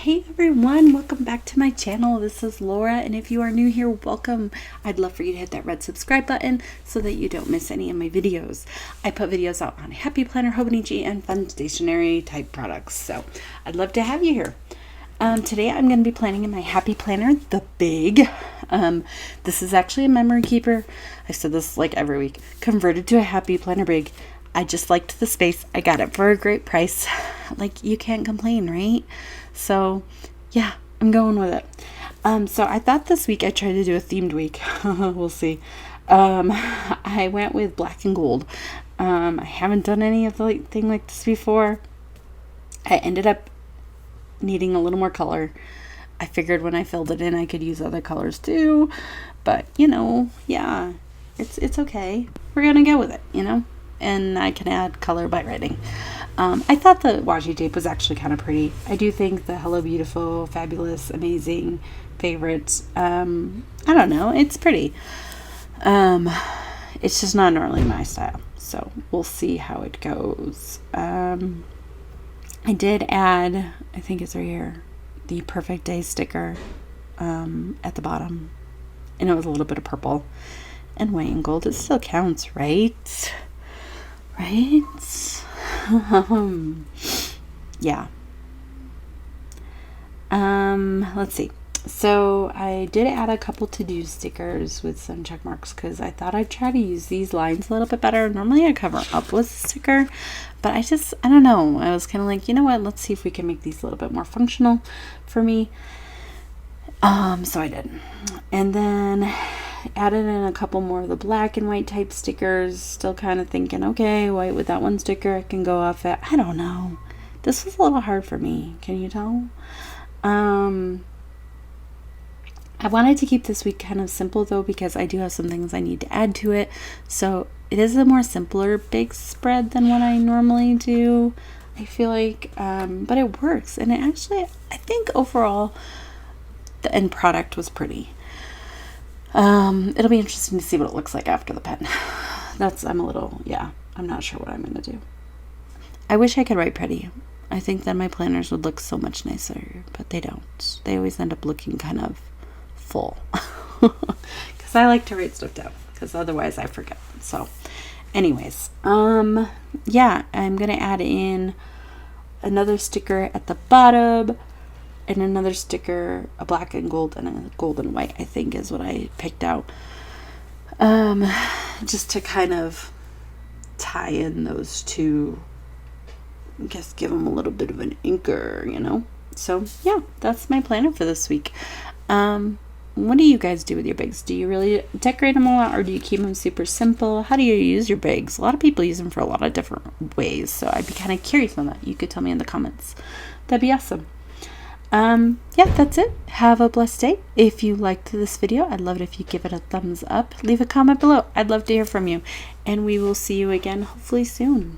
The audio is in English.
Hey everyone, welcome back to my channel. This is Laura, and if you are new here, welcome. I'd love for you to hit that red subscribe button so that you don't miss any of my videos. I put videos out on Happy Planner, Hobonichi, and fun stationery type products, so I'd love to have you here. Today I'm going to be planning in my Happy Planner, the Big. This is actually a memory keeper. I said this like every week. Converted to a Happy Planner Big. I just liked the space. I got it for a great price. Like, you can't complain, right? So yeah, I'm going with it. So I thought this week I'd try to do a themed week. We'll see. I went with black and gold. I haven't done any of the thing like this before. I ended up needing a little more color. I figured when I filled it in I could use other colors too, but you know, yeah, it's okay. We're gonna go with it, you know, and I can add color by writing. I thought the washi tape was actually kind of pretty. I do think the Hello Beautiful, Fabulous, Amazing, Favorites, I don't know, it's pretty. It's just not normally my style, so we'll see how it goes. I did add, I think it's right here, the Perfect Day sticker at the bottom, and it was a little bit of purple and white and gold. It still counts, right? Right? Yeah. Let's see. So I did add a couple to-do stickers with some check marks because I thought I'd try to use these lines a little bit better. Normally I cover up with a sticker, but I don't know. I was kind of like, you know what? Let's see if we can make these a little bit more functional for me. So I did. And then added in a couple more of the black and white type stickers. Still kind of thinking, okay, white with that one sticker I can go off it. I don't know. This was a little hard for me. Can you tell? I wanted to keep this week kind of simple though, because I do have some things I need to add to it. So it is a more simpler big spread than what I normally do, I feel like, but it works. And it actually, I think overall the end product was pretty. It'll be interesting to see what it looks like after the pen. I'm not sure what I'm going to do. I wish I could write pretty. I think that my planners would look so much nicer, but they don't. They always end up looking kind of full. Because I like to write stuff down, because otherwise I forget. So anyways, yeah, I'm going to add in another sticker at the bottom, and another sticker, a black and gold and a gold and white, I think is what I picked out. Just to kind of tie in those two, I guess give them a little bit of an anchor, you know? So yeah, that's my planner for this week. What do you guys do with your bags? Do you really decorate them a lot, or do you keep them super simple? How do you use your bags? A lot of people use them for a lot of different ways, so I'd be kind of curious on that. You could tell me in the comments. That'd be awesome. Yeah, that's it. Have a blessed day. If you liked this video, I'd love it if you give it a thumbs up. Leave a comment below. I'd love to hear from you. And we will see you again hopefully soon.